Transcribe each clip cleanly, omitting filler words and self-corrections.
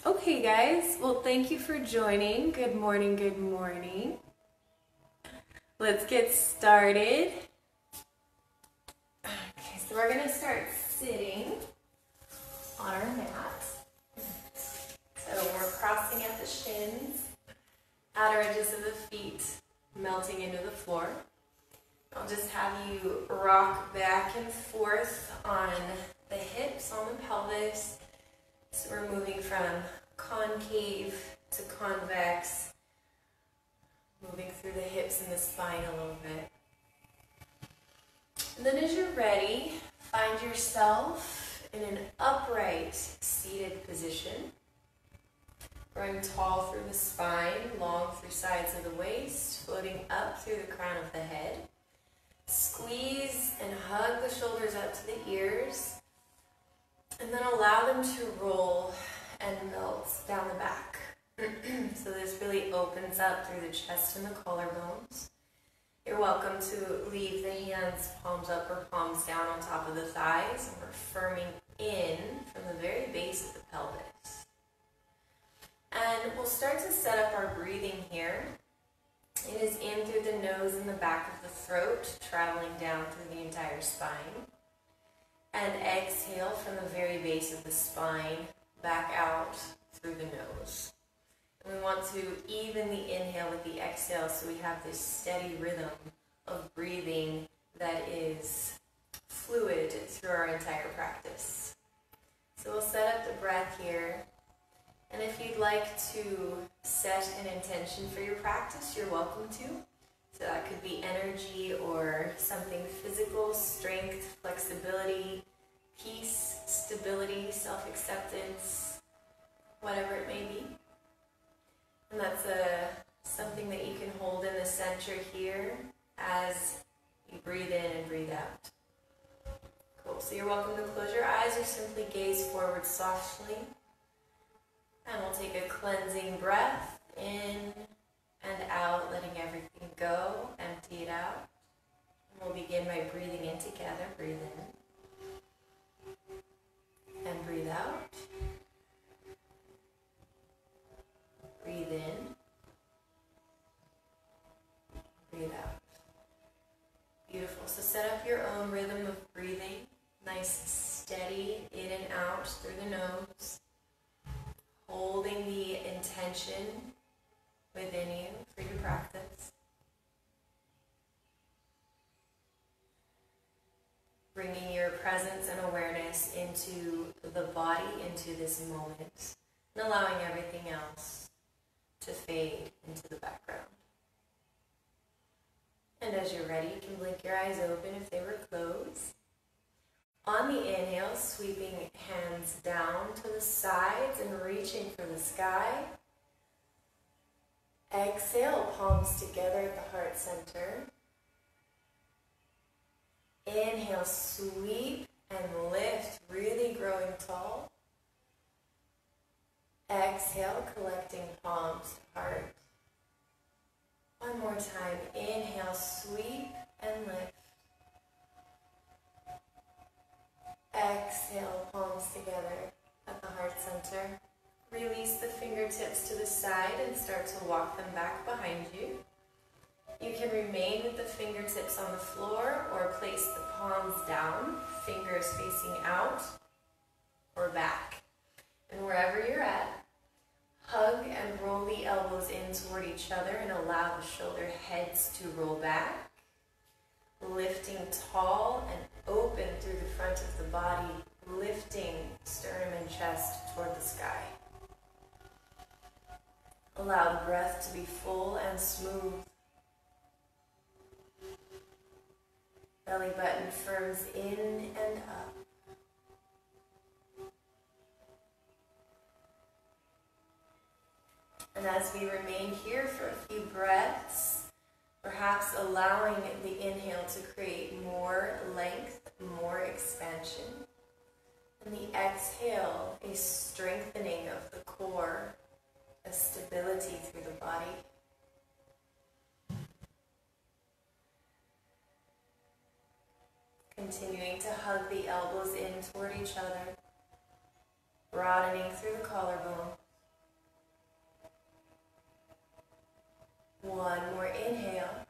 Okay, guys. Well, thank you for joining. Good morning, good morning. Let's get started. Okay, so we're going to start sitting on our mat. So we're crossing at the shins, outer edges of the feet melting into the floor. I'll just have you rock back and forth on the hips, on the pelvis. So we're moving from concave to convex, moving through the hips and the spine a little bit. And then as you're ready, find yourself in an upright seated position. Growing tall through the spine, long through sides of the waist, floating up through the crown of the head. Squeeze and hug the shoulders up to the ears, and then allow them to roll and melt down the back. So this really opens up through the chest and the collarbones. You're welcome to leave the hands palms up or palms down on top of the thighs, and we're firming in from the very base of the pelvis. And we'll start to set up our breathing here. It is in through the nose and the back of the throat, traveling down through the entire spine. And exhale from the very base of the spine, back out through the nose. And we want to even the inhale with the exhale so we have this steady rhythm of breathing that is fluid through our entire practice. So we'll set up the breath here. And if you'd like to set an intention for your practice, you're welcome to. So that could be energy or something physical, strength, flexibility, peace, stability, self-acceptance, whatever it may be. And that's something that you can hold in the center here as you breathe in and breathe out. Cool. So you're welcome to close your eyes or simply gaze forward softly. And we'll take a cleansing breath in and out, letting everything go, empty it out. And we'll begin by breathing in together. Breathe in and breathe out. Breathe in, breathe out. Beautiful. So set up your own rhythm of breathing. Nice, steady in and out through the nose. Holding the intention within you for your practice. Bringing your presence and awareness into the body, into this moment, and allowing everything else to fade into the background. And as you're ready, you can blink your eyes open if they were closed. On the inhale, sweeping hands down to the sides and reaching for the sky. Exhale, palms together at the heart center. Inhale, sweep and lift, really growing tall. Exhale, collecting palms to heart. One more time. Inhale, sweep and lift. Exhale, palms together at the heart center. Release the fingertips to the side and start to walk them back behind you. You can remain with the fingertips on the floor or place the palms down, fingers facing out or back. And wherever you're at, hug and roll the elbows in toward each other and allow the shoulder heads to roll back. Lifting tall and open through the front of the body, lifting sternum and chest toward the sky. Allow the breath to be full and smooth. Belly button firms in and up. And as we remain here for a few breaths, perhaps allowing the inhale to create more length, more expansion. And the exhale, a strengthening of the core, a stability through the body. Continuing to hug the elbows in toward each other, broadening through the collarbone. One more inhale.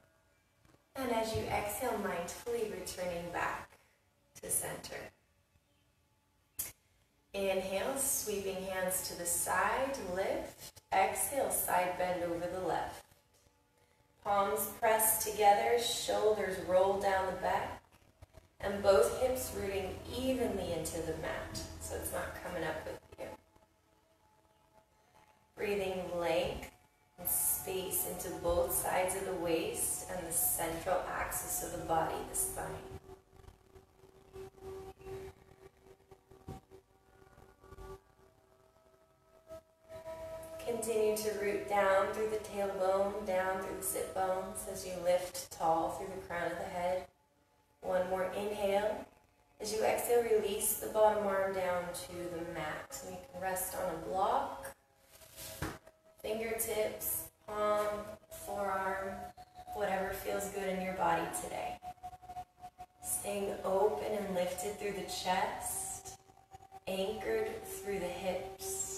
And as you exhale, mindfully returning back to center. Inhale, sweeping hands to the side, lift. Exhale, side bend over the left. Palms pressed together, shoulders roll down the back, and both hips rooting evenly into the mat, so it's not coming up with you. Breathing length and space into both sides of the waist and the central axis of the body, the spine. Continue to root down through the tailbone, down through the sit bones as you lift tall through the crown of the head. One more inhale. As you exhale, release the bottom arm down to the mat. And you can rest on a block, fingertips, palm, forearm, whatever feels good in your body today. Staying open and lifted through the chest, anchored through the hips.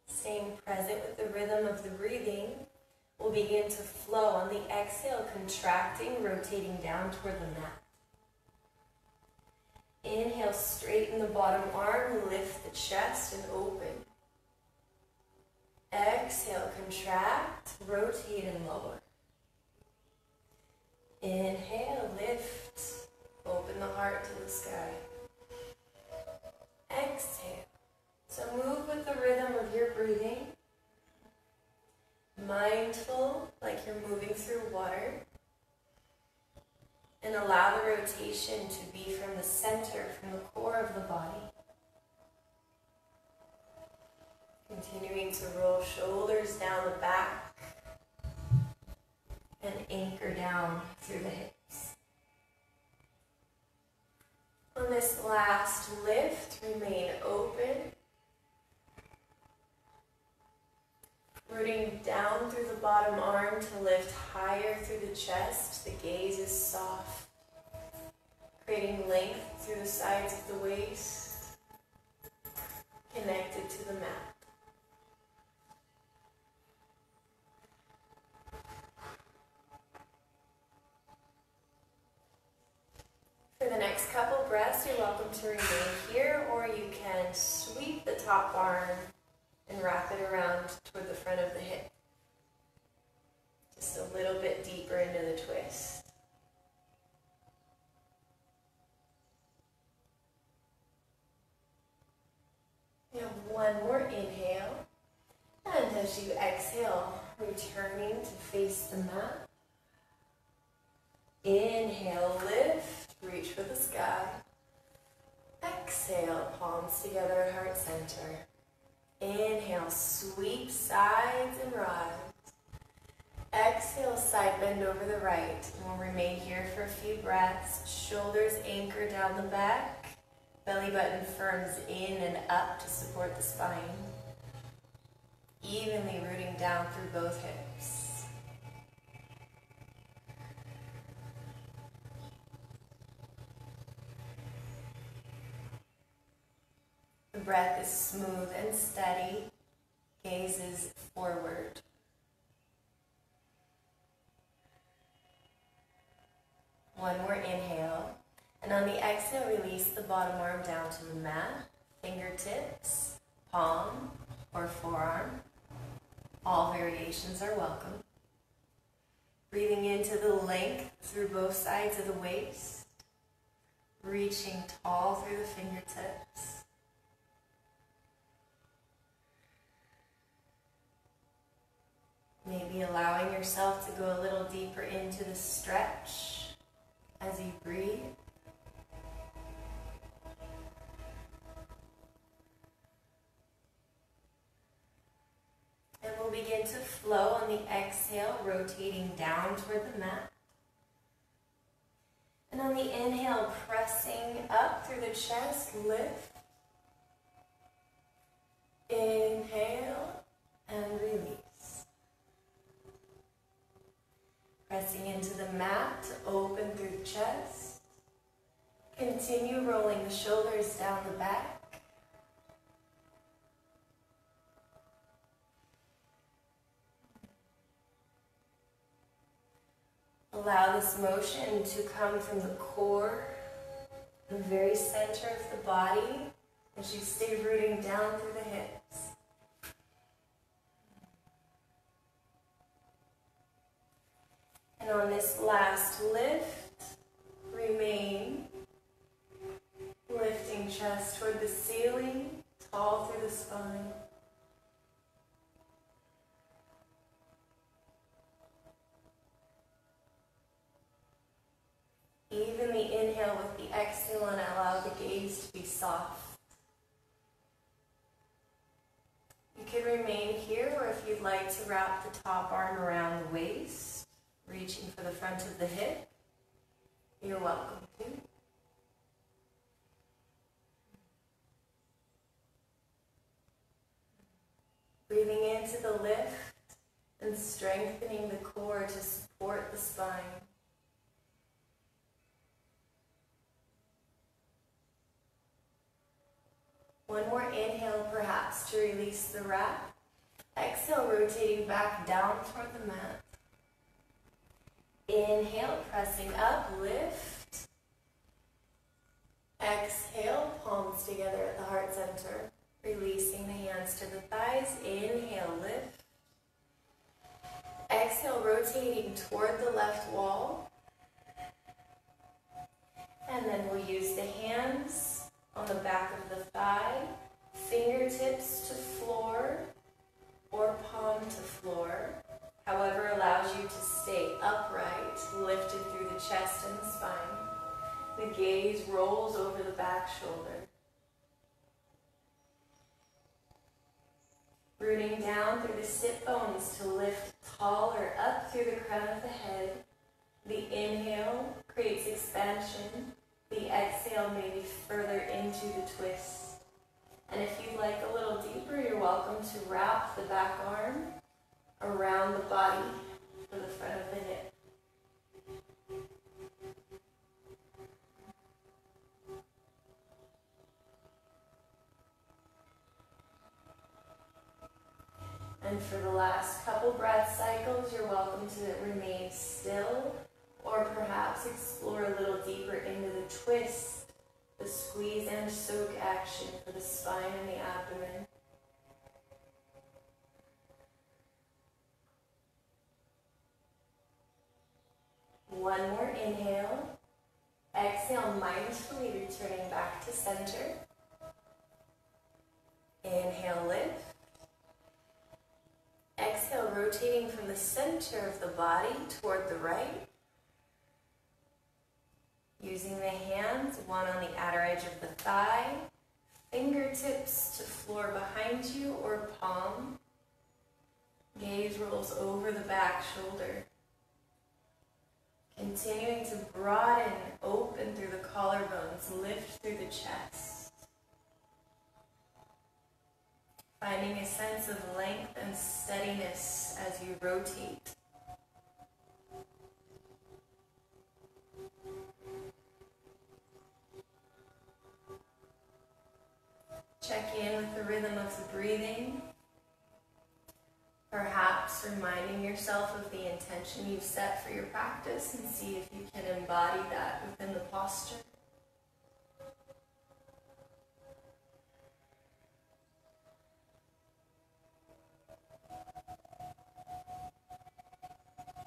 Staying present with the rhythm of the breathing, we'll begin to flow on the exhale, contracting, rotating down toward the mat. Inhale, straighten the bottom arm, lift the chest and open. Exhale, contract, rotate and lower. Inhale, lift, open the heart to the sky. Exhale. So move with the rhythm of your breathing. Mindful, like you're moving through water. And allow the rotation to be from the center, from the core of the body. Continuing to roll shoulders down the back and anchor down through the hips. On this last lift, remain open. Rooting down through the bottom arm to lift higher through the chest. The gaze is soft. Creating length through the sides of the waist. Connected to the mat. For the next couple breaths, you're welcome to remain here, or you can sweep the top arm and wrap it around toward the front of the hip. Just a little bit deeper into the twist. You have one more inhale. And as you exhale, returning to face the mat. Inhale, lift, reach for the sky. Exhale, palms together at heart center. Inhale, sweep sides and rise. Exhale, side bend over the right. And we'll remain here for a few breaths. Shoulders anchor down the back. Belly button firms in and up to support the spine. Evenly rooting down through both hips. The breath is smooth and steady. Gaze is forward. One more inhale. And on the exhale, release the bottom arm down to the mat. Fingertips, palm, or forearm. All variations are welcome. Breathing into the length through both sides of the waist. Reaching tall through the fingertips. Maybe allowing yourself to go a little deeper into the stretch as you breathe. And we'll begin to flow on the exhale, rotating down toward the mat. And on the inhale, pressing up through the chest, lift. Inhale and release. Pressing into the mat to open through the chest. Continue rolling the shoulders down the back. Allow this motion to come from the core, the very center of the body, as you stay rooting down through the hips. And on this last lift, remain lifting chest toward the ceiling, tall through the spine. Even the inhale with the exhale and allow the gaze to be soft. You can remain here, or if you'd like to wrap the top arm around the waist, reaching for the front of the hip, you're welcome to. Breathing into the lift and strengthening the core to support the spine. One more inhale, perhaps, to release the wrap. Exhale, rotating back down toward the mat. Inhale, pressing up, lift. Exhale, palms together at the heart center. Releasing the hands to the thighs. Inhale, lift. Exhale, rotating toward the left wall. And then we'll use the hands on the back of the thigh, fingertips to floor or palm to floor, however allows you to stay upright, lifted through the chest and the spine. The gaze rolls over the back shoulder. Rooting down through the sit bones to lift taller up through the crown of the head. The inhale creates expansion. The exhale maybe further into the twist. And if you'd like a little deeper, you're welcome to wrap the back arm around the body for the front of the hip. And for the last couple breath cycles, you're welcome to remain still, or perhaps explore a little deeper into the twist, the squeeze and soak action for the spine and the abdomen. One more inhale. Exhale, mindfully returning back to center. Inhale, lift. Exhale, rotating from the center of the body toward the right. Using the hands, one on the outer edge of the thigh, fingertips to floor behind you or palm. Gaze rolls over the back shoulder. Continuing to broaden, open through the collarbones, lift through the chest. Finding a sense of length and steadiness as you rotate. Check in with the rhythm of the breathing. Perhaps reminding yourself of the intention you've set for your practice and see if you can embody that within the posture.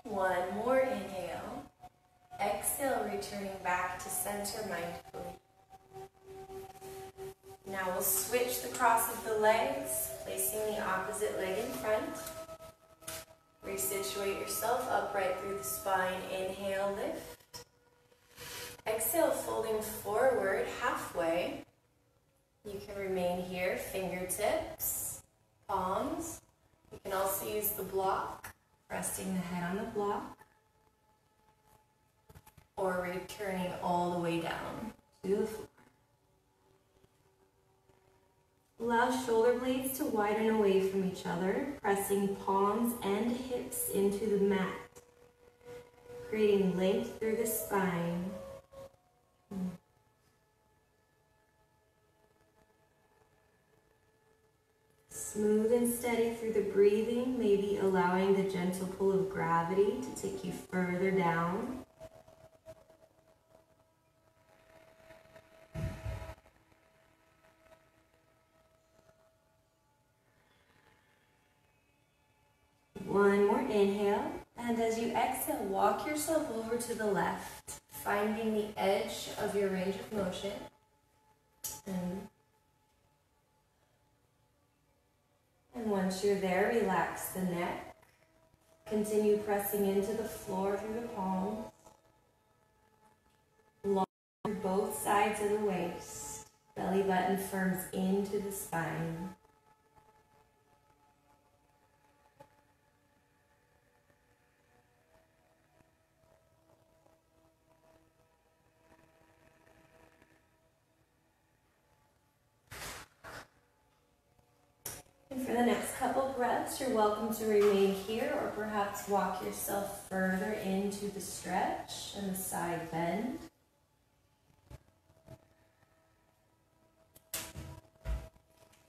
One more inhale. Exhale, returning back to center mindfully. Now we'll switch the cross of the legs, placing the opposite leg in front. Resituate yourself upright through the spine. Inhale, lift. Exhale, folding forward halfway. You can remain here, fingertips, palms. You can also use the block, resting the head on the block, or returning all the way down to the floor. Allow shoulder blades to widen away from each other, pressing palms and hips into the mat. creating length through the spine. Smooth and steady through the breathing, maybe allowing the gentle pull of gravity to take you further down. One more inhale, and as you exhale, walk yourself over to the left, finding the edge of your range of motion. And once you're there, relax the neck. Continue pressing into the floor through the palms. Long through both sides of the waist. Belly button firms into the spine. And for the next couple breaths, you're welcome to remain here or perhaps walk yourself further into the stretch and the side bend.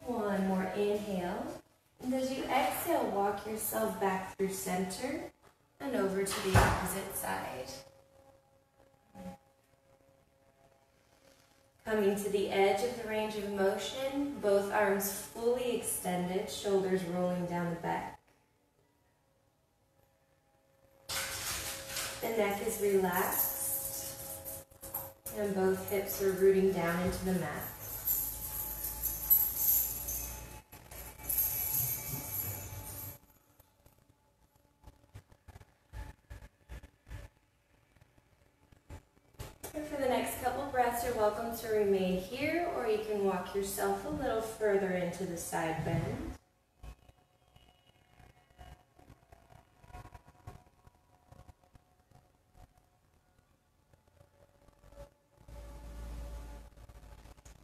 One more inhale. And as you exhale, walk yourself back through center and over to the opposite side. Coming to the edge of the range of motion, both arms fully extended, shoulders rolling down the back. The neck is relaxed, and both hips are rooting down into the mat. You're welcome to remain here, or you can walk yourself a little further into the side bend.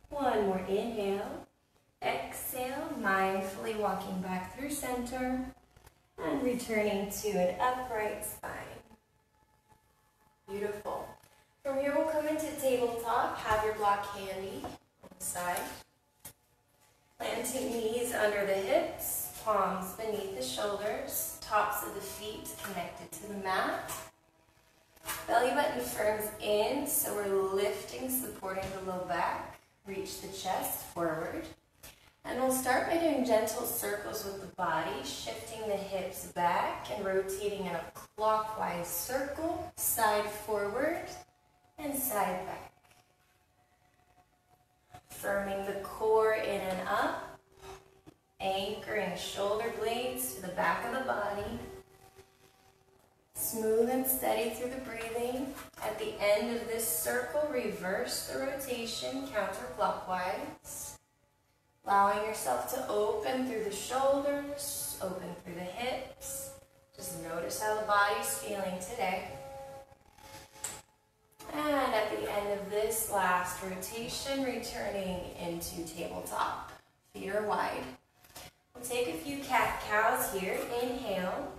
One more inhale. Exhale, mindfully walking back through center and returning to an upright spine. Beautiful. From here, we'll come into tabletop. Have your block handy on the side. Planting knees under the hips, palms beneath the shoulders, tops of the feet connected to the mat. Belly button firms in, so we're lifting, supporting the low back. Reach the chest forward. And we'll start by doing gentle circles with the body, shifting the hips back and rotating in a clockwise circle, side forward and side back. Firming the core in and up, anchoring shoulder blades to the back of the body. Smooth and steady through the breathing. At the end of this circle, reverse the rotation counterclockwise. Allowing yourself to open through the shoulders, open through the hips. Just notice how the body's feeling today. And at the end of this last rotation, returning into tabletop. Feet are wide. We'll take a few cat-cows here. Inhale.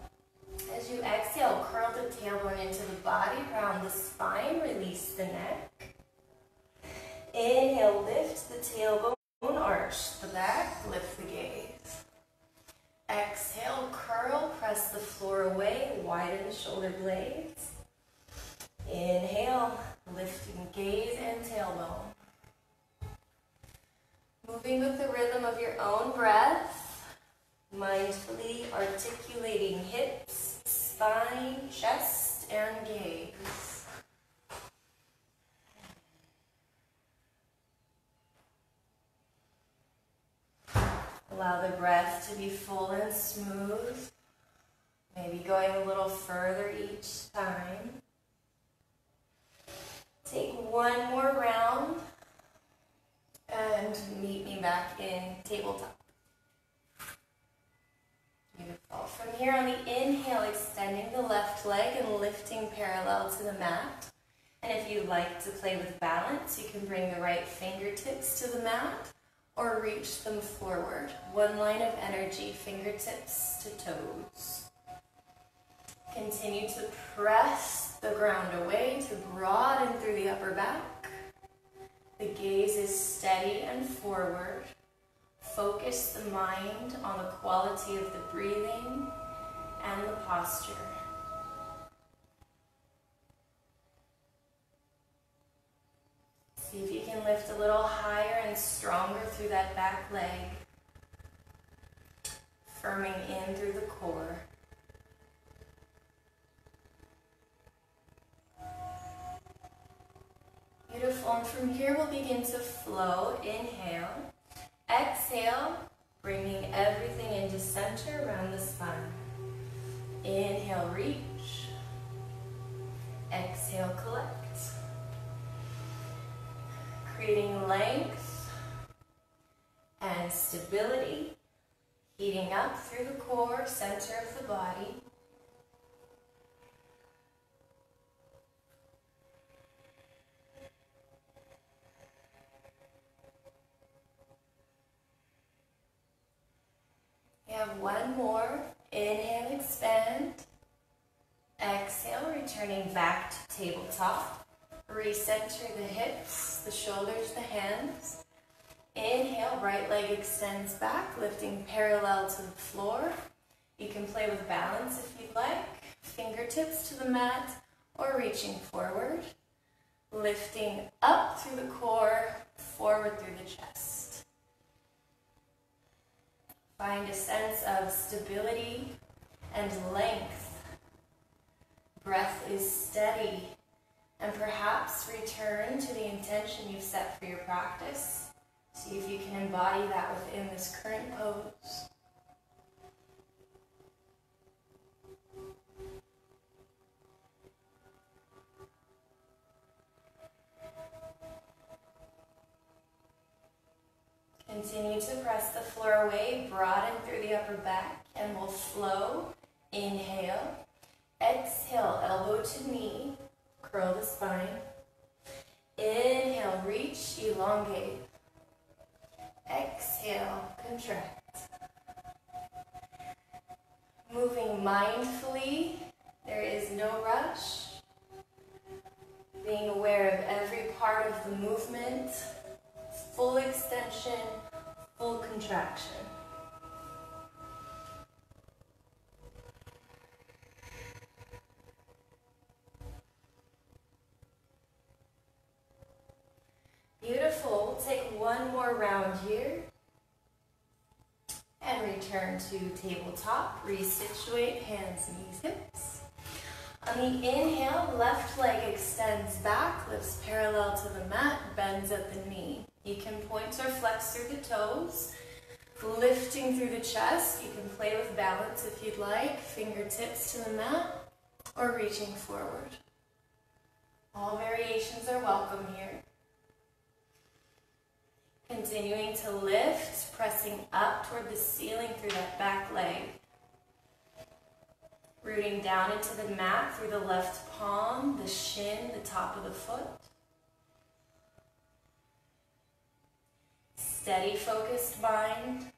As you exhale, curl the tailbone into the body, round the spine, release the neck. Inhale, lift the tailbone, arch the back, lift the gaze. Exhale, curl, press the floor away, widen the shoulder blades. Inhale, lifting gaze and tailbone. Moving with the rhythm of your own breath, mindfully articulating hips, spine, chest, and gaze. Allow the breath to be full and smooth, maybe going a little further each time. Take one more round and meet me back in tabletop. Beautiful. From here on the inhale, extending the left leg and lifting parallel to the mat. And if you like to play with balance, you can bring the right fingertips to the mat or reach them forward. One line of energy, fingertips to toes. Continue to press the ground away to broaden through the upper back. The gaze is steady and forward. Focus the mind on the quality of the breathing and the posture. See if you can lift a little higher and stronger through that back leg. Firming in through the core. Beautiful, and from here we'll begin to flow. Inhale. Exhale, bringing everything into center around the spine. Inhale, reach. Exhale, collect. Creating length and stability. Heating up through the core, center of the body. You have one more. Inhale, expand. Exhale, returning back to tabletop. Recenter the hips, the shoulders, the hands. Inhale, right leg extends back, lifting parallel to the floor. You can play with balance if you'd like. Fingertips to the mat or reaching forward. Lifting up through the core, forward through the chest. Find a sense of stability and length. Breath is steady, and perhaps return to the intention you've set for your practice. See if you can embody that within this current pose. Continue to press the floor away, broaden through the upper back, and we'll flow. Inhale. Exhale, elbow to knee, curl the spine. Inhale, reach, elongate. Exhale, contract. Moving mindfully, there is no rush. Being aware of every part of the movement, full extension, full contraction. Beautiful. We'll take one more round here. And return to tabletop. Resituate, hands, knees, hips. On the inhale, left leg extends back, lifts parallel to the mat, bends at the knee. You can point or flex through the toes. Lifting through the chest. You can play with balance if you'd like. Fingertips to the mat or reaching forward. All variations are welcome here. Continuing to lift, pressing up toward the ceiling through that back leg. Rooting down into the mat through the left palm, the shin, the top of the foot. Steady, focused mind,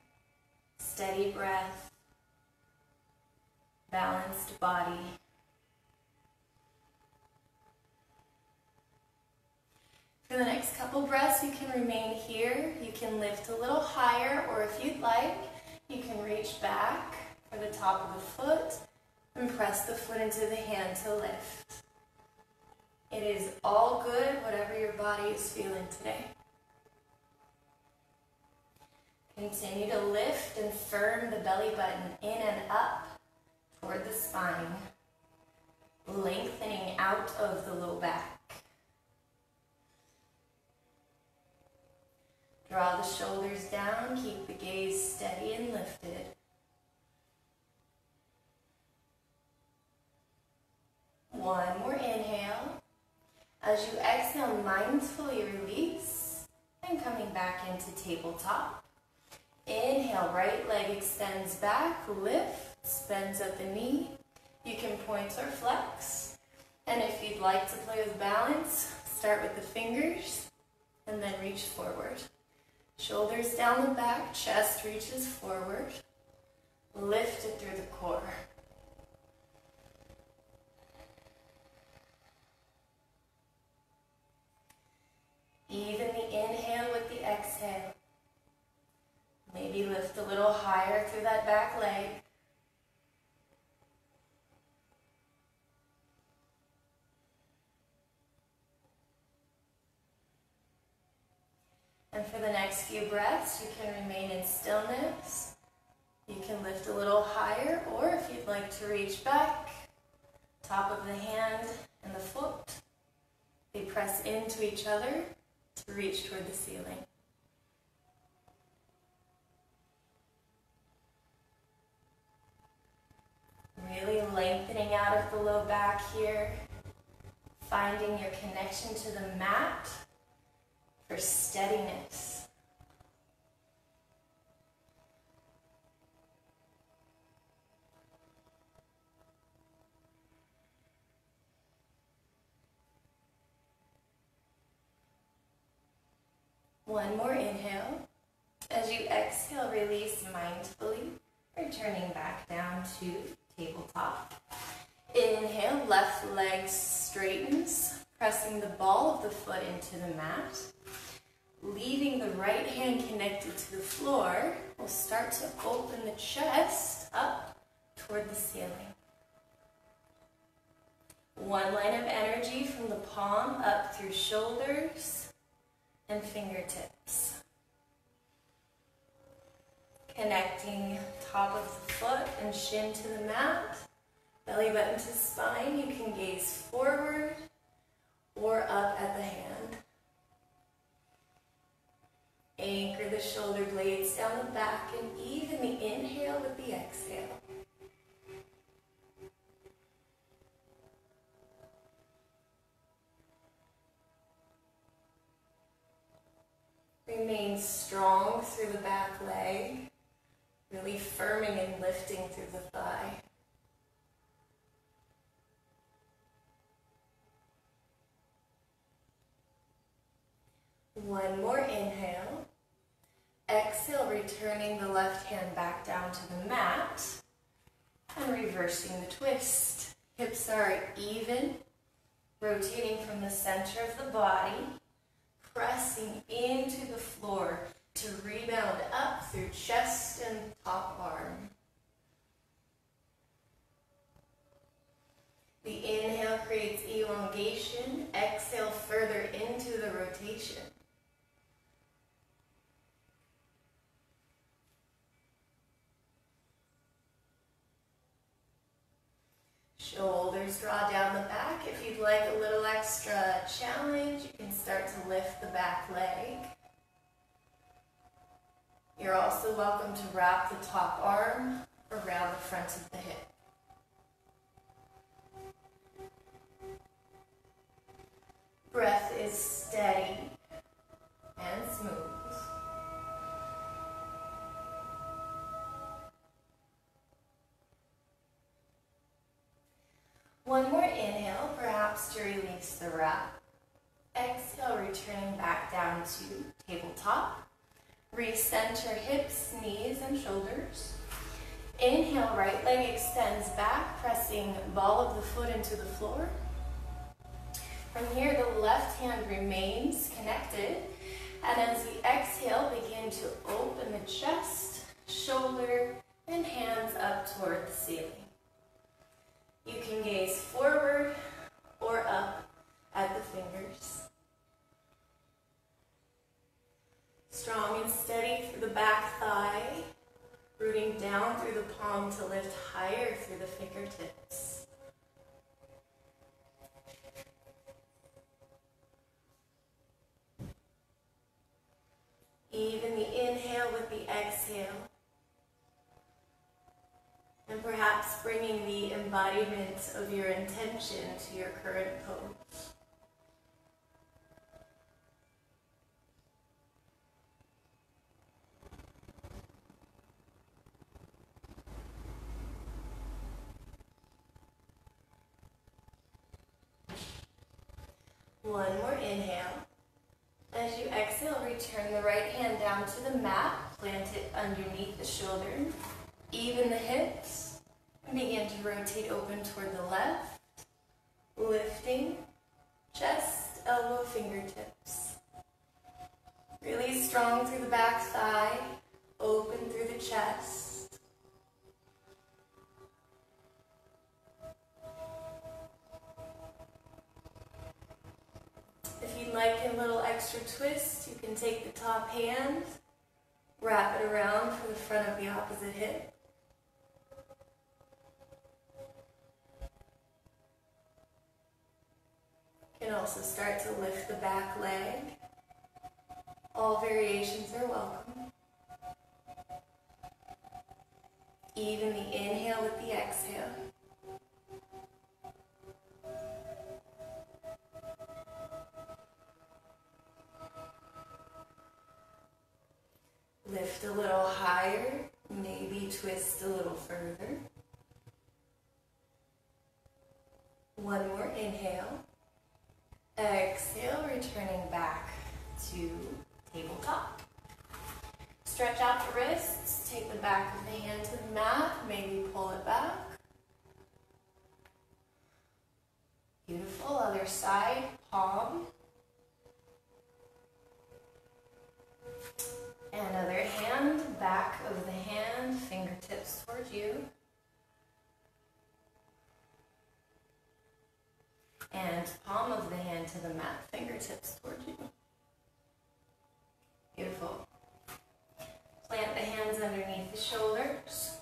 steady breath, balanced body. For the next couple breaths, you can remain here. You can lift a little higher, or if you'd like, you can reach back for the top of the foot and press the foot into the hand to lift. It is all good, whatever your body is feeling today. Continue to lift and firm the belly button in and up toward the spine, lengthening out of the low back. Draw the shoulders down, keep the gaze steady and lifted. One more inhale. As you exhale, mindfully release and coming back into tabletop. Inhale, right leg extends back, lifts, bends at the knee. You can point or flex. And if you'd like to play with balance, start with the fingers and then reach forward. Shoulders down the back, chest reaches forward. Lift it through the core. Maybe lift a little higher through that back leg. And for the next few breaths, you can remain in stillness. You can lift a little higher, or if you'd like to reach back, top of the hand and the foot, they press into each other to reach toward the ceiling. Really lengthening out of the low back here, finding your connection to the mat for steadiness. One more inhale. As you exhale, release mindfully, returning back down to tabletop. Inhale, left leg straightens, pressing the ball of the foot into the mat. Leaving the right hand connected to the floor, we'll start to open the chest up toward the ceiling. One line of energy from the palm up through shoulders and fingertips. Connecting top of the foot and shin to the mat, belly button to spine. You can gaze forward or up at the hand. Anchor the shoulder blades down the back and even the inhale with the exhale. Remain strong through the back leg, really firming and lifting through the thigh. One more inhale. Exhale, returning the left hand back down to the mat and reversing the twist. Hips are even, rotating from the center of the body, pressing into the floor to rebound up through chest and top arm. The inhale creates elongation. Exhale further into the rotation. Shoulders draw down the back. If you'd like a little extra challenge, you can start to lift the back leg. You're also welcome to wrap the top arm around the front of the hip. Breath is steady and smooth. One more inhale, perhaps to release the wrap. Exhale, returning back down to tabletop. Recenter hips, knees, and shoulders. Inhale, right leg extends back, pressing ball of the foot into the floor. From here, the left hand remains connected. And as we exhale, begin to open the chest, shoulder, and hands up toward the ceiling. You can gaze forward or up at the fingers. Strong and steady through the back thigh, rooting down through the palm to lift higher through the fingertips. Even the inhale with the exhale. And perhaps bringing the embodiment of your intention to your current pose. One more inhale. As you exhale, return the right hand down to the mat, plant it underneath the shoulder. Even the hips, and begin to rotate open toward the left, lifting, chest, elbow, fingertips. Really strong through the back thigh, open through the chest. If you'd like a little extra twist, you can take the top hand, wrap it around for the front of the opposite hip. You can also start to lift the back leg. All variations are welcome. Even the inhale with the exhale. Lift a little higher, maybe twist a little further. One more inhale. Exhale, returning back to tabletop. Stretch out the wrists, take the back of the hand to the mat, maybe pull it back. Beautiful, other side, palm. And other hand, back of the hand, fingertips towards you. And palm of the hand to the mat, fingertips towards you. Beautiful. Plant the hands underneath the shoulders.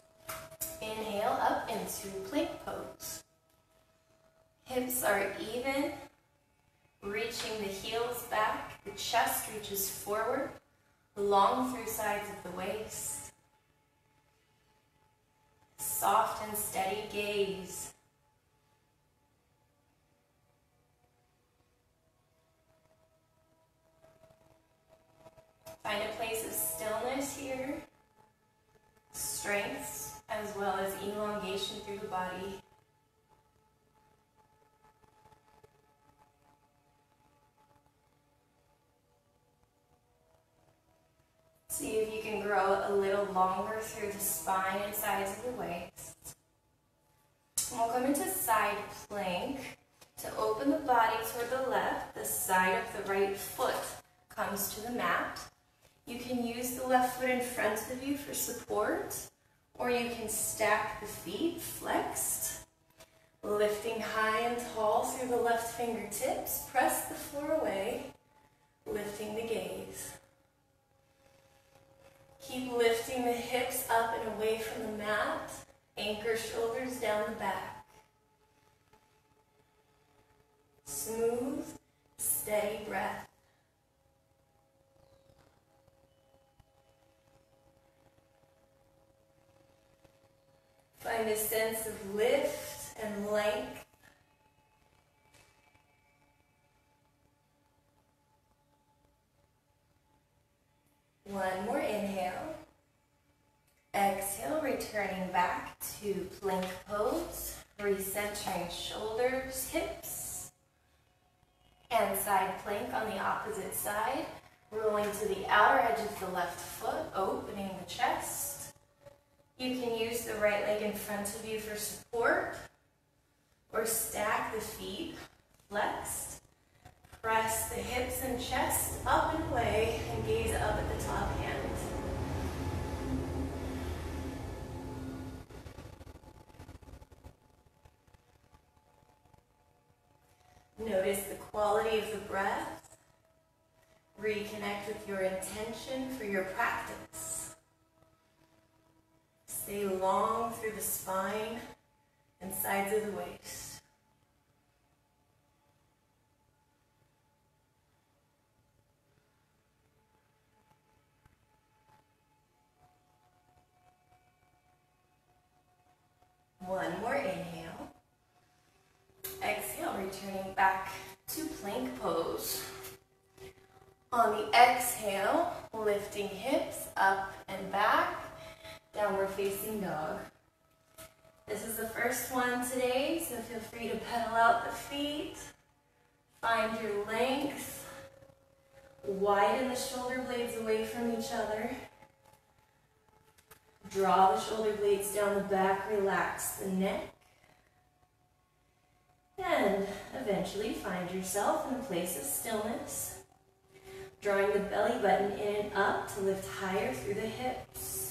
Inhale up into plank pose. Hips are even, reaching the heels back. The chest reaches forward, long through sides of the waist. Soft and steady gaze. Find a place of stillness here, strength, as well as elongation through the body. See if you can grow a little longer through the spine and sides of the waist. And we'll come into side plank. To open the body toward the left, the side of the right foot comes to the mat. You can use the left foot in front of you for support, or you can stack the feet flexed, lifting high and tall through the left fingertips. Press the floor away, lifting the gaze. Keep lifting the hips up and away from the mat. Anchor shoulders down the back. Smooth, steady breath. Find a sense of lift and length. One more inhale. Exhale, returning back to plank pose. Recentering shoulders, hips. And side plank on the opposite side. Rolling to the outer edge of the left foot, opening the chest. You can use the right leg in front of you for support, or stack the feet flexed. Press the hips and chest up and away, and gaze up at the top hand. Notice the quality of the breath. Reconnect with your intention for your practice. Stay long through the spine and sides of the waist. One more inhale. Exhale, returning back to plank pose. On the exhale, lifting hips up and back. Downward facing dog. This is the first one today, so feel free to pedal out the feet. Find your length. Widen the shoulder blades away from each other. Draw the shoulder blades down the back, relax the neck. And eventually find yourself in a place of stillness. Drawing the belly button in and up to lift higher through the hips.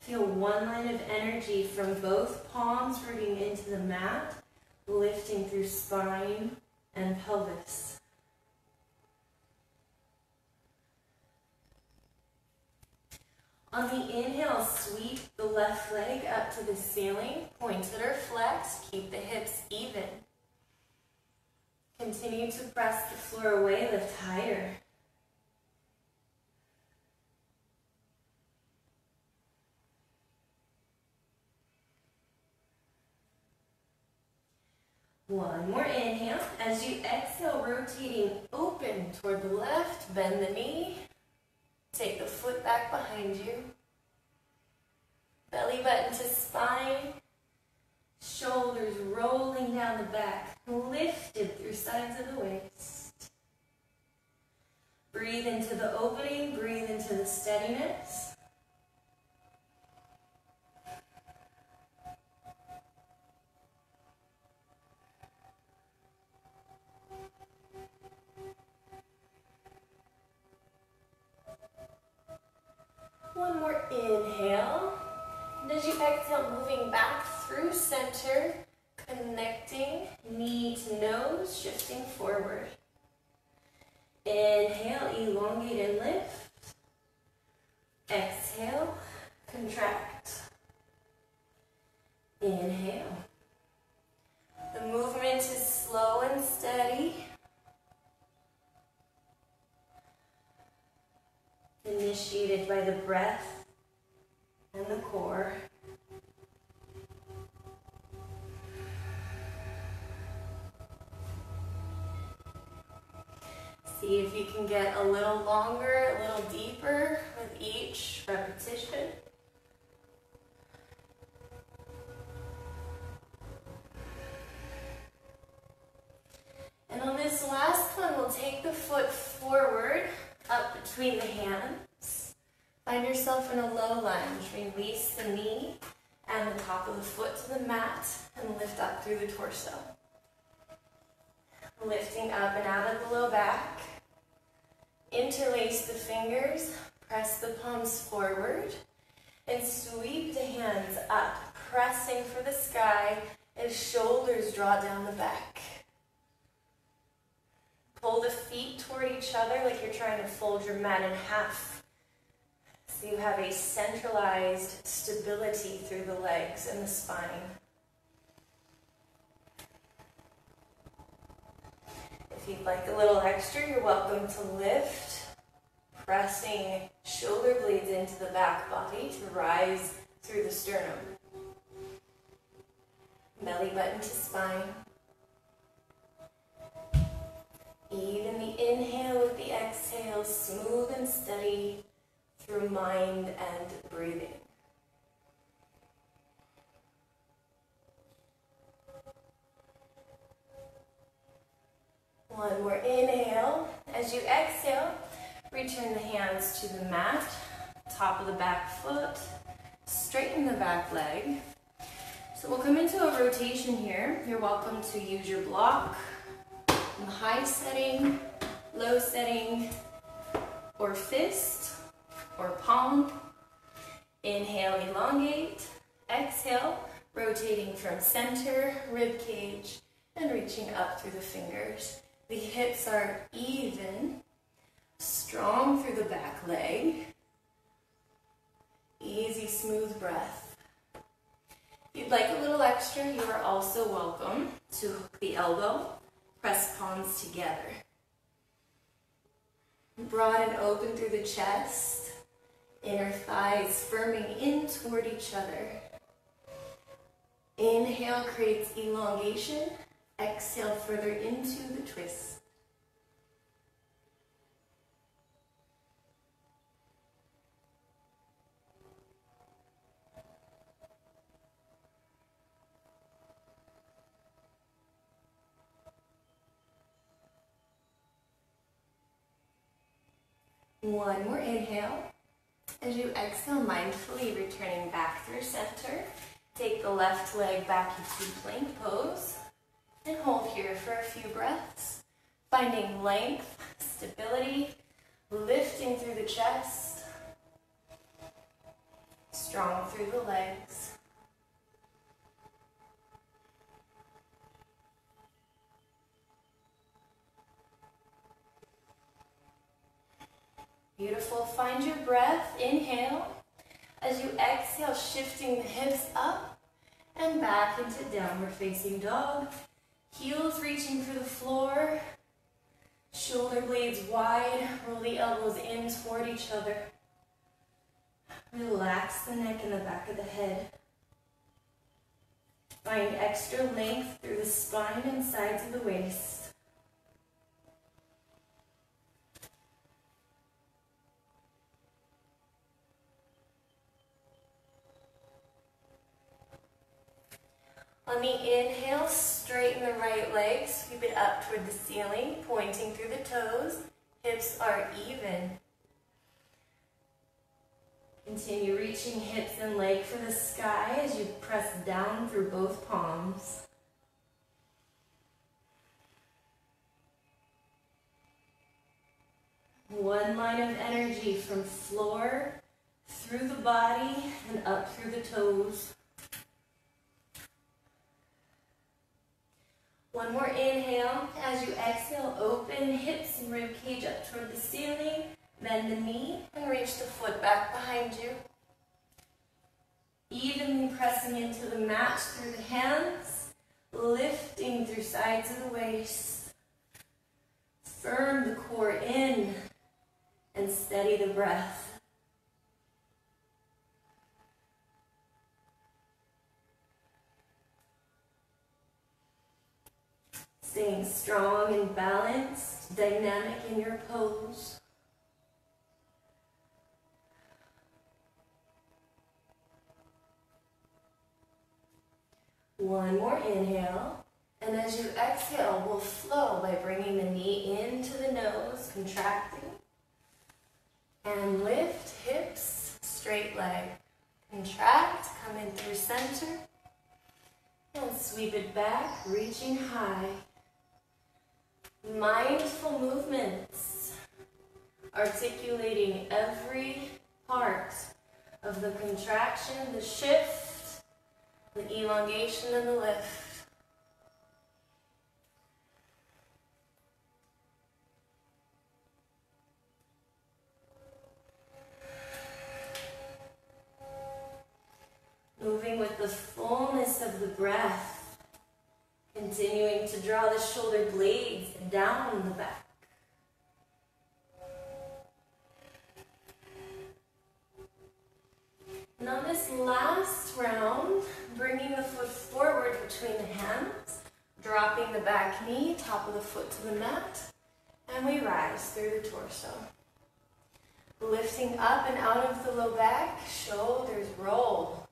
Feel one line of energy from both palms rooting into the mat, lifting through spine and pelvis. On the inhale, sweep the left leg up to the ceiling, pointed or flexed, keep the hips even. Continue to press the floor away, lift higher. One more inhale. As you exhale, rotating open toward the left, bend the knee. Take the foot back behind you. Belly button to spine. Shoulders rolling down the back, lifted through sides of the waist. Breathe into the opening, breathe into the steadiness. One more inhale. And as you exhale, moving back through center, connecting knee to nose, shifting forward. Inhale, elongate and lift. Exhale, contract. Inhale. The movement is slow and steady. Initiated by the breath and the core. See if you can get a little longer, a little deeper with each repetition. And on this last one, we'll take the foot forward, up between the hands. Find yourself in a low lunge. Release the knee and the top of the foot to the mat and lift up through the torso. Lifting up and out of the low back. Interlace the fingers, press the palms forward, and sweep the hands up, pressing for the sky as shoulders draw down the back. Pull the feet toward each other like you're trying to fold your mat in half. So you have a centralized stability through the legs and the spine. If you'd like a little extra, you're welcome to lift, pressing shoulder blades into the back body to rise through the sternum. Belly button to spine. Even the inhale with the exhale, smooth and steady through mind and breathing. One more inhale. As you exhale, return the hands to the mat, top of the back foot, straighten the back leg. So we'll come into a rotation here. You're welcome to use your block in the high setting, low setting, or fist, or palm. Inhale, elongate. Exhale, rotating from center, rib cage, and reaching up through the fingers. The hips are even, strong through the back leg. Easy, smooth breath. If you'd like a little extra, you are also welcome to hook the elbow, press palms together. Broad and open through the chest, inner thighs firming in toward each other. Inhale creates elongation. Exhale further into the twist. One more inhale. As you exhale, mindfully returning back through center. Take the left leg back into plank pose. And hold here for a few breaths, finding length, stability, lifting through the chest, strong through the legs. Beautiful. Find your breath. Inhale. As you exhale, shifting the hips up and back into downward facing dog. Heels reaching for the floor. Shoulder blades wide. Roll the elbows in toward each other. Relax the neck and the back of the head. Find extra length through the spine and sides of the waist. On the inhale, straighten the right leg, sweep it up toward the ceiling, pointing through the toes. Hips are even. Continue reaching hips and leg for the sky as you press down through both palms. One line of energy from floor through the body and up through the toes. One more inhale. As you exhale, open hips and rib cage up toward the ceiling. Bend the knee and reach the foot back behind you. Evenly pressing into the mat through the hands. Lifting through sides of the waist. Firm the core in and steady the breath. Staying strong and balanced, dynamic in your pose. One more inhale, and as you exhale, we'll flow by bringing the knee into the nose, contracting, and lift, hips, straight leg. Contract, come in through center, and sweep it back, reaching high. Mindful movements, articulating every part of the contraction, the shift, the elongation, and the lift. Moving with the fullness of the breath. Continuing to draw the shoulder blades down the back. And on this last round, bringing the foot forward between the hands, dropping the back knee, top of the foot to the mat, and we rise through the torso. Lifting up and out of the low back, shoulders roll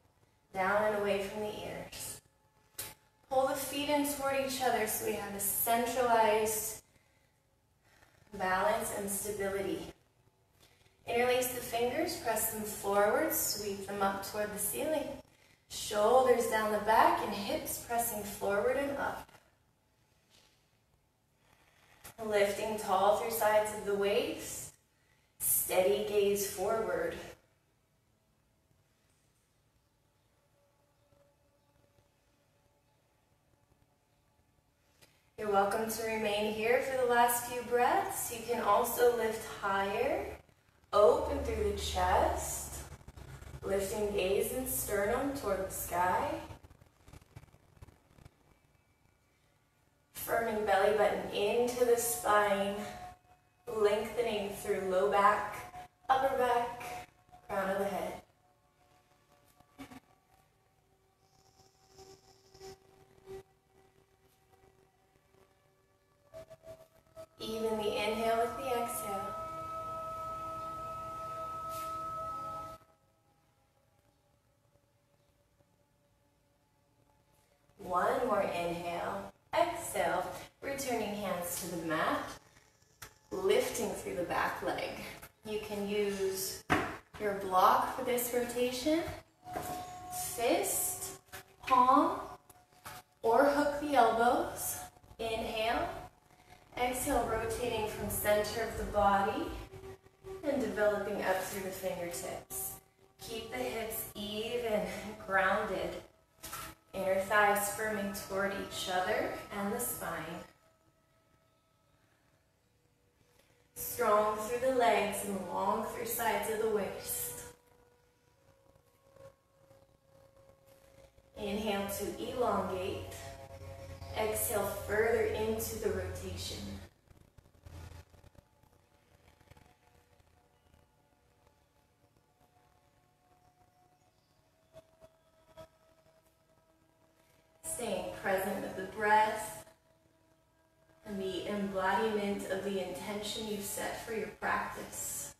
down and away from the ears. Pull the feet in toward each other so we have a centralized balance and stability. Interlace the fingers, press them forward, sweep them up toward the ceiling. Shoulders down the back and hips pressing forward and up. Lifting tall through sides of the waist. Steady gaze forward. You're welcome to remain here for the last few breaths. You can also lift higher, open through the chest, lifting gaze and sternum toward the sky. Firming belly button into the spine, lengthening through low back, upper back, crown of the head. Evenly inhale with the exhale. One more inhale. Exhale. Returning hands to the mat. Lifting through the back leg. You can use your block for this rotation. Fist, palm, or hook the elbows. Inhale. Exhale, rotating from center of the body and developing up through the fingertips. Keep the hips even and grounded. Inner thighs firming toward each other and the spine. Strong through the legs and long through sides of the waist. Inhale to elongate. Exhale further into the rotation. Staying present with the breath and the embodiment of the intention you've set for your practice.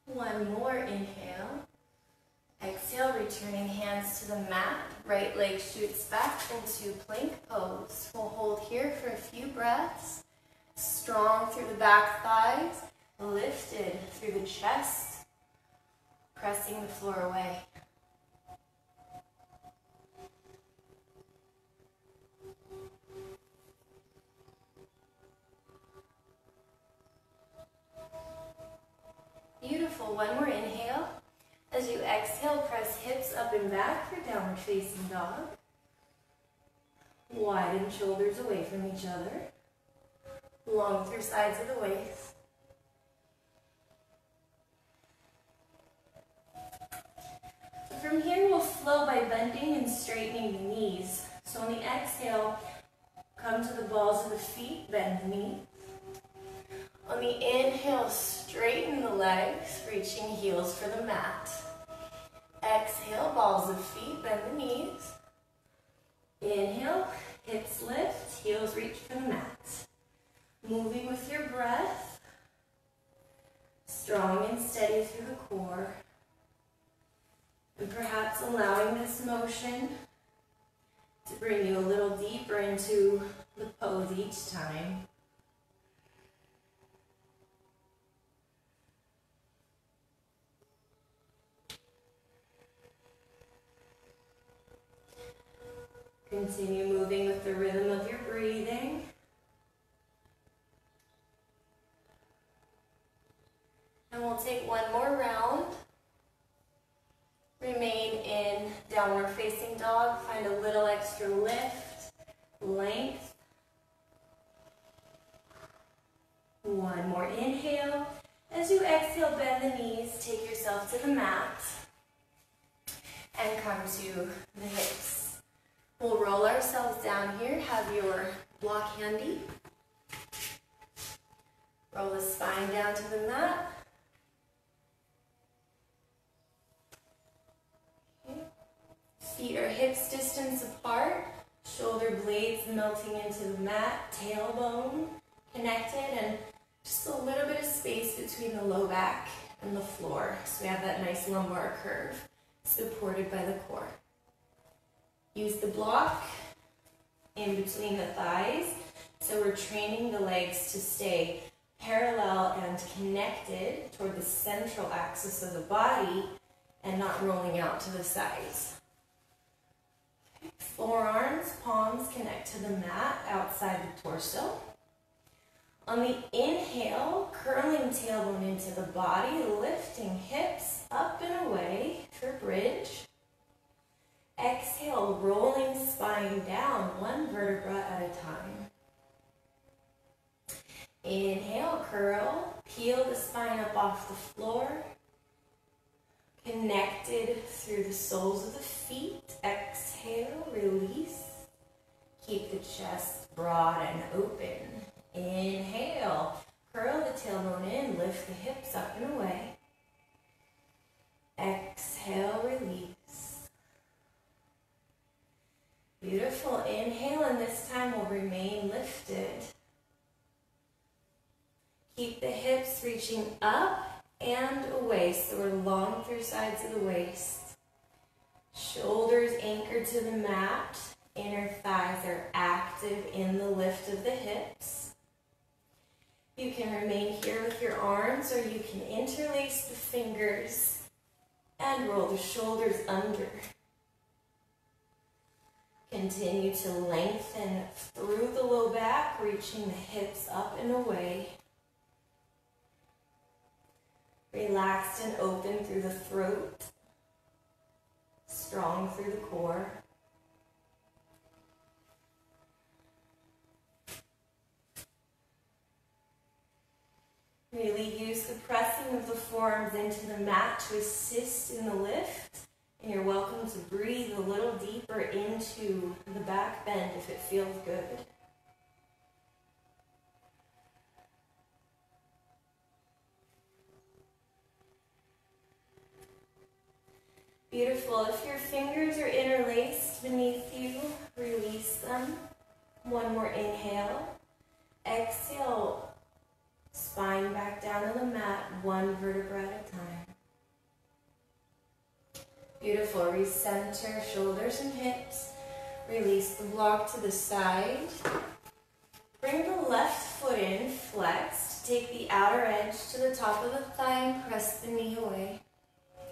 One more inhale. Exhale, returning hands to the mat. Right leg shoots back into plank pose. We'll hold here for a few breaths. Strong through the back thighs. Lifted through the chest, pressing the floor away. Beautiful. One more inhale. As you exhale, press hips up and back for downward facing dog. Widen shoulders away from each other. Long through sides of the waist. From here, we'll flow by bending and straightening the knees. So on the exhale, come to the balls of the feet, bend the knees. On the inhale, straighten the legs, reaching heels for the mat. Exhale, balls of feet, bend the knees. Inhale, hips lift, heels reach for the mat. Moving with your breath, strong and steady through the core. And perhaps allowing this motion to bring you a little deeper into the pose each time. Continue moving with the rhythm of your breathing. And we'll take one more round. Remain in downward facing dog. Find a little extra lift, length. One more inhale. As you exhale, bend the knees. Take yourself to the mat. And come to the hips. We'll roll ourselves down here. Have your block handy. Roll the spine down to the mat. Feet are hips distance apart, shoulder blades melting into the mat, tailbone connected, and just a little bit of space between the low back and the floor. So we have that nice lumbar curve supported by the core. Use the block in between the thighs, so we're training the legs to stay parallel and connected toward the central axis of the body and not rolling out to the sides. Forearms, palms connect to the mat outside the torso. On the inhale, curling tailbone into the body, lifting hips up and away for bridge. Exhale, rolling spine down, one vertebra at a time. Inhale, curl, peel the spine up off the floor. Connected through the soles of the feet. Exhale, release. Keep the chest broad and open. Inhale, curl the tailbone in, lift the hips up and away. Exhale, release. Beautiful. Inhale, and this time we'll remain lifted. Keep the hips reaching up and away, so we're long through sides of the waist. Shoulders anchored to the mat. Inner thighs are active in the lift of the hips. You can remain here with your arms, or you can interlace the fingers and roll the shoulders under. Continue to lengthen through the low back, reaching the hips up and away. Relaxed and open through the throat. Strong through the core. Really use the pressing of the forearms into the mat to assist in the lift. And you're welcome to breathe a little deeper into the back bend if it feels good. Beautiful. If your fingers are interlaced beneath you, release them. One more inhale. Exhale. Spine back down on the mat, one vertebra at a time. Beautiful. Recenter shoulders and hips. Release the block to the side. Bring the left foot in, flexed. Take the outer edge to the top of the thigh and press the knee away.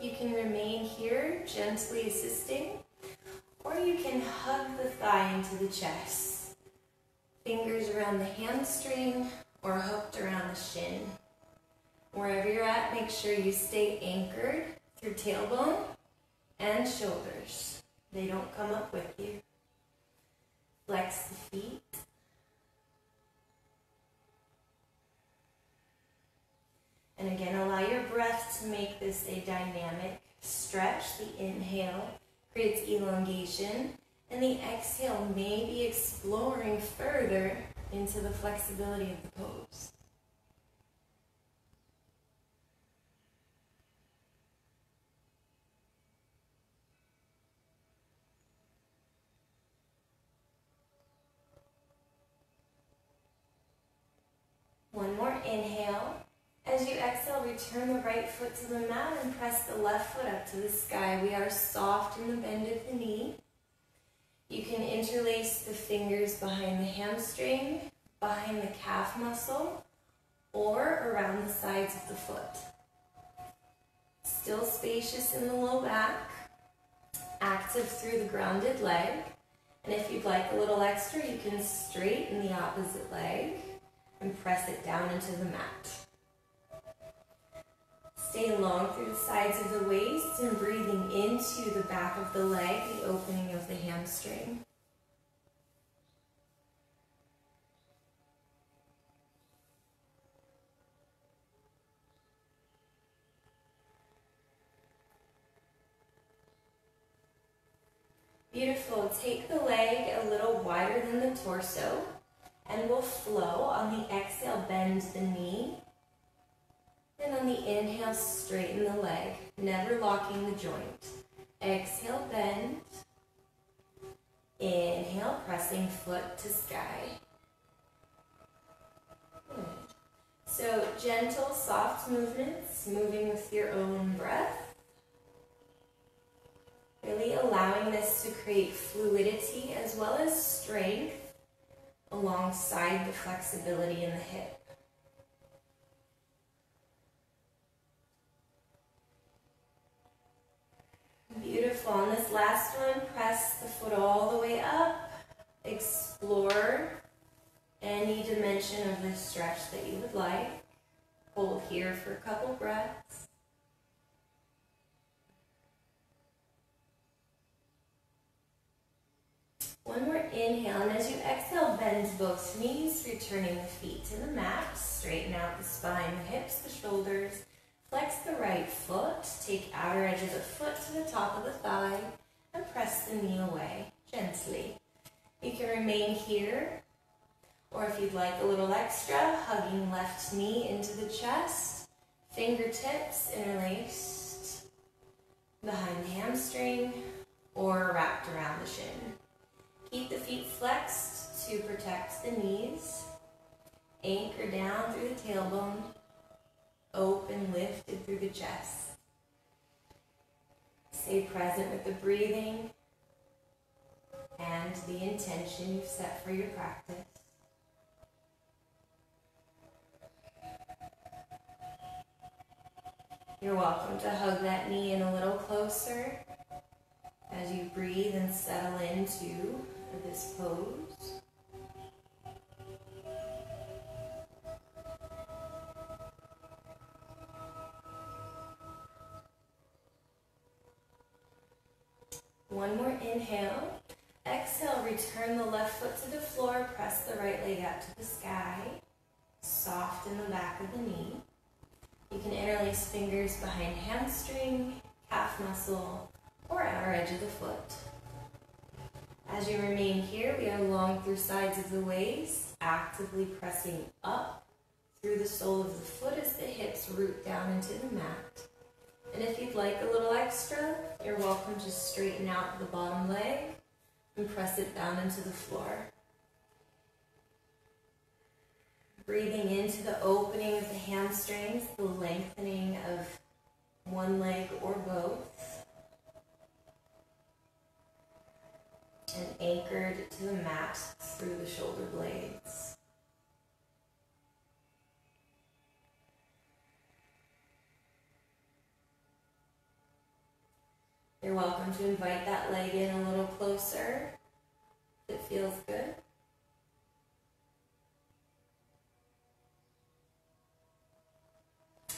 You can remain here, gently assisting, or you can hug the thigh into the chest. Fingers around the hamstring or hooked around the shin. Wherever you're at, make sure you stay anchored through tailbone and shoulders. They don't come up with you. Flex the feet. And again, allow your breath to make this a dynamic stretch. The inhale creates elongation, and the exhale may be exploring further into the flexibility of the pose. One more inhale. As you exhale, return the right foot to the mat and press the left foot up to the sky. We are soft in the bend of the knee. You can interlace the fingers behind the hamstring, behind the calf muscle, or around the sides of the foot. Still spacious in the low back, active through the grounded leg. And if you'd like a little extra, you can straighten the opposite leg and press it down into the mat. Stay long through the sides of the waist and breathing into the back of the leg, the opening of the hamstring. Beautiful. Take the leg a little wider than the torso, and we'll flow. On the exhale, bend the knee. And on the inhale, straighten the leg, never locking the joint. Exhale, bend. Inhale, pressing foot to sky. Good. So gentle, soft movements, moving with your own breath. Really allowing this to create fluidity as well as strength alongside the flexibility in the hip. Beautiful. On this last one, press the foot all the way up. Explore any dimension of this stretch that you would like. Hold here for a couple breaths. One more inhale, and as you exhale, bend both knees, returning the feet to the mat. Straighten out the spine, the hips, the shoulders. Flex the right foot, take outer edge of the foot to the top of the thigh, and press the knee away, gently. You can remain here, or if you'd like a little extra, hugging left knee into the chest, fingertips interlaced behind the hamstring, or wrapped around the shin. Keep the feet flexed to protect the knees. Anchor down through the tailbone. Open, lifted through the chest. Stay present with the breathing and the intention you've set for your practice. You're welcome to hug that knee in a little closer. as you breathe and settle into this pose. One more inhale. Exhale, return the left foot to the floor, press the right leg out to the sky. Soften the back of the knee. You can interlace fingers behind hamstring, calf muscle, or outer edge of the foot. As you remain here, we are long through sides of the waist, actively pressing up through the sole of the foot as the hips root down into the mat. And if you'd like a little extra, you're welcome to straighten out the bottom leg and press it down into the floor. Breathing into the opening of the hamstrings, the lengthening of one leg or both, and anchored to the mat through the shoulder blades. You're welcome to invite that leg in a little closer if it feels good.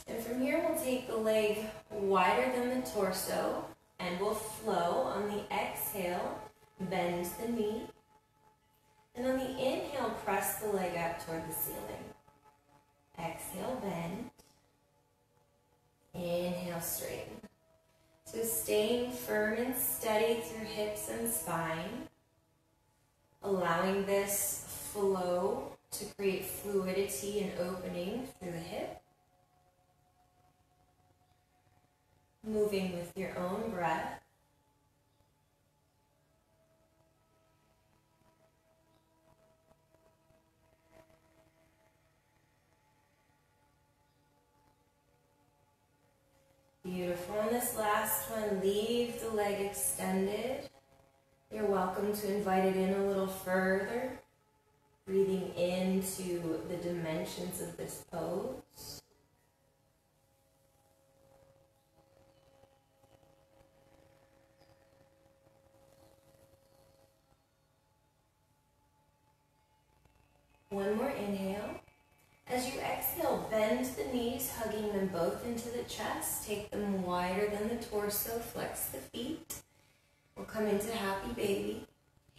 And from here, we'll take the leg wider than the torso and we'll flow. On the exhale, bend the knee. And on the inhale, press the leg up toward the ceiling. Exhale, bend. Inhale, straighten. So staying firm and steady through hips and spine, allowing this flow to create fluidity and opening through the hip. Moving with your own breath. Beautiful. On this last one, leave the leg extended. You're welcome to invite it in a little further, breathing into the dimensions of this pose. One more inhale. As you exhale, bend the knees, hugging them both into the chest. Take them wider than the torso. Flex the feet. We'll come into happy baby.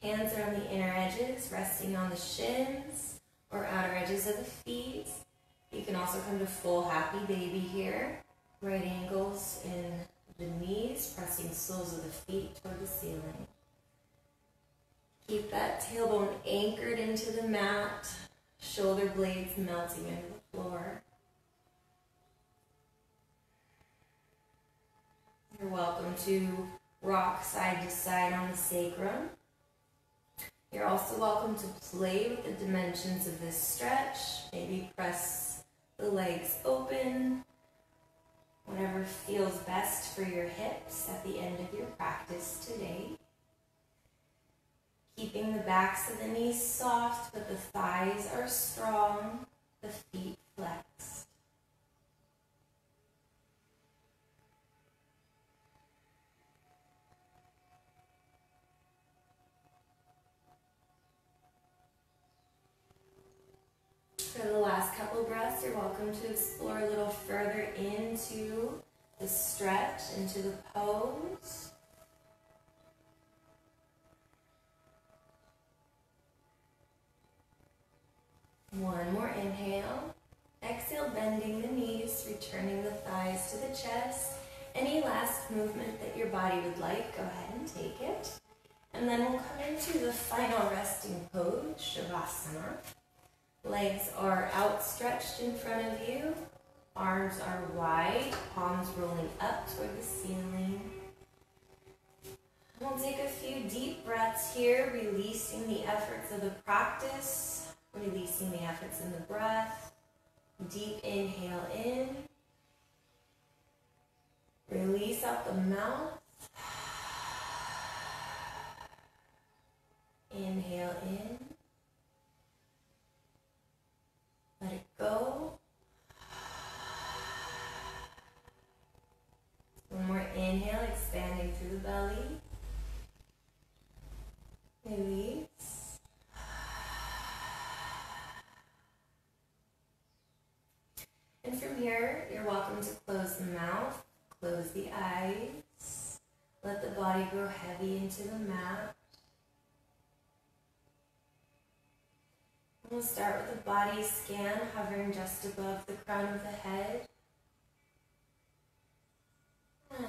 Hands are on the inner edges, resting on the shins or outer edges of the feet. You can also come to full happy baby here. Right angles in the knees, pressing soles of the feet toward the ceiling. Keep that tailbone anchored into the mat. Shoulder blades melting into the floor. You're welcome to rock side to side on the sacrum. You're also welcome to play with the dimensions of this stretch. Maybe press the legs open. Whatever feels best for your hips at the end of your practice today. Keeping the backs of the knees soft, but the thighs are strong, the feet flexed. For the last couple breaths, you're welcome to explore a little further into the stretch, into the pose. One more inhale. Exhale, bending the knees, returning the thighs to the chest. Any last movement that your body would like, go ahead and take it. And then we'll come into the final resting pose, Shavasana. Legs are outstretched in front of you. Arms are wide, palms rolling up toward the ceiling. We'll take a few deep breaths here, releasing the efforts of the practice. Releasing the efforts in the breath. Deep inhale in. Release out the mouth. Inhale in. Let it go. One more inhale, expanding through the belly. Release. And from here, you're welcome to close the mouth, close the eyes, let the body grow heavy into the mat. We'll start with a body scan hovering just above the crown of the head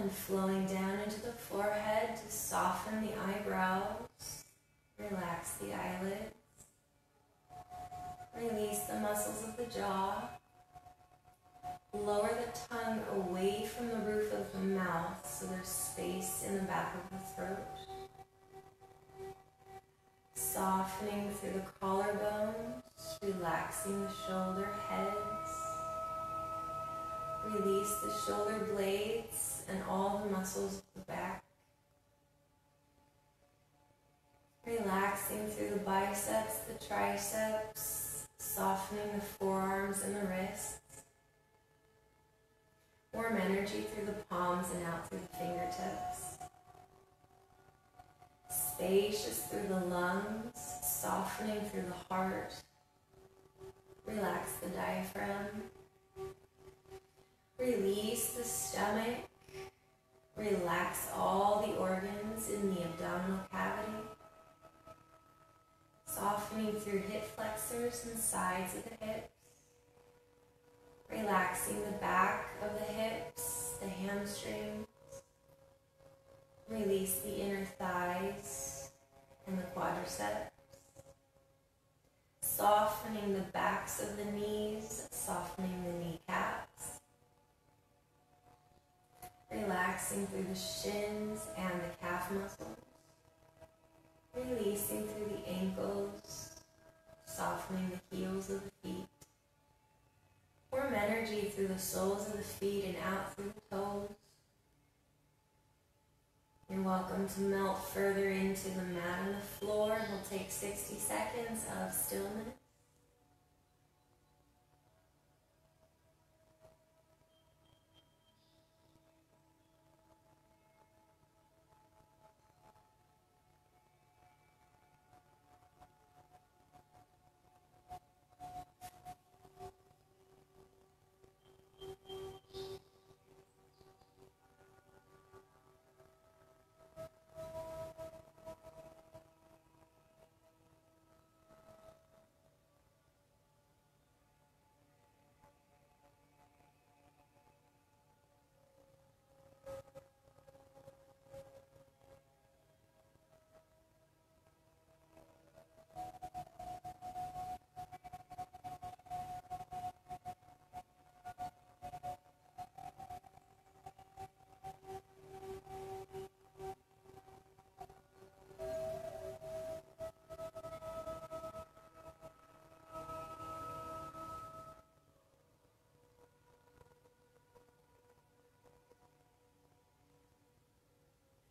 and flowing down into the forehead to soften the eyebrows, relax the eyelids, release the muscles of the jaw, lower the tongue away from the roof of the mouth so there's space in the back of the throat. Softening through the collarbones, relaxing the shoulder heads. Release the shoulder blades and all the muscles of the back. Relaxing through the biceps, the triceps, softening the forearms and the wrists. Warm energy through the palms and out through the fingertips. Spacious through the lungs, softening through the heart. Relax the diaphragm. Release the stomach. Relax all the organs in the abdominal cavity. Softening through hip flexors and sides of the hips. Relaxing the back of the hips, the hamstrings. Release the inner thighs and the quadriceps. Softening the backs of the knees, softening the kneecaps. Relaxing through the shins and the calf muscles. Releasing through the ankles, softening the heels of the feet. Warm energy through the soles of the feet and out through the toes. You're welcome to melt further into the mat on the floor, and we'll take 60 seconds of stillness.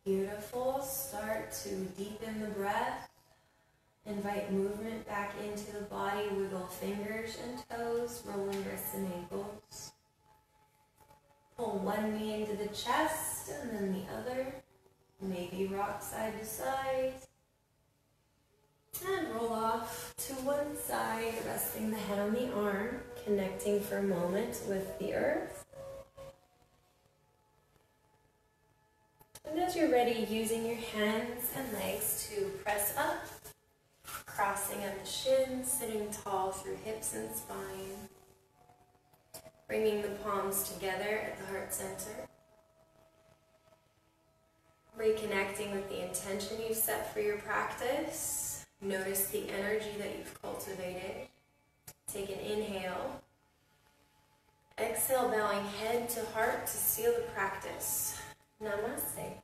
Beautiful. Start to deepen the breath. Invite movement back into the body. Wiggle fingers and toes, rolling wrists and ankles. Pull one knee into the chest and then the other. Maybe rock side to side. And roll off to one side, resting the head on the arm, connecting for a moment with the earth. And as you're ready, using your hands and legs to press up, crossing at the shins, sitting tall through hips and spine, bringing the palms together at the heart center, reconnecting with the intention you've set for your practice. Notice the energy that you've cultivated. Take an inhale. Exhale, bowing head to heart to seal the practice. Namaste.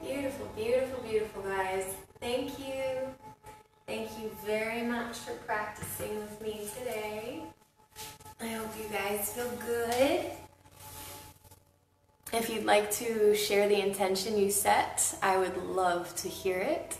Beautiful, beautiful, beautiful, guys. Thank you. Thank you very much for practicing with me today. I hope you guys feel good. If you'd like to share the intention you set, I would love to hear it.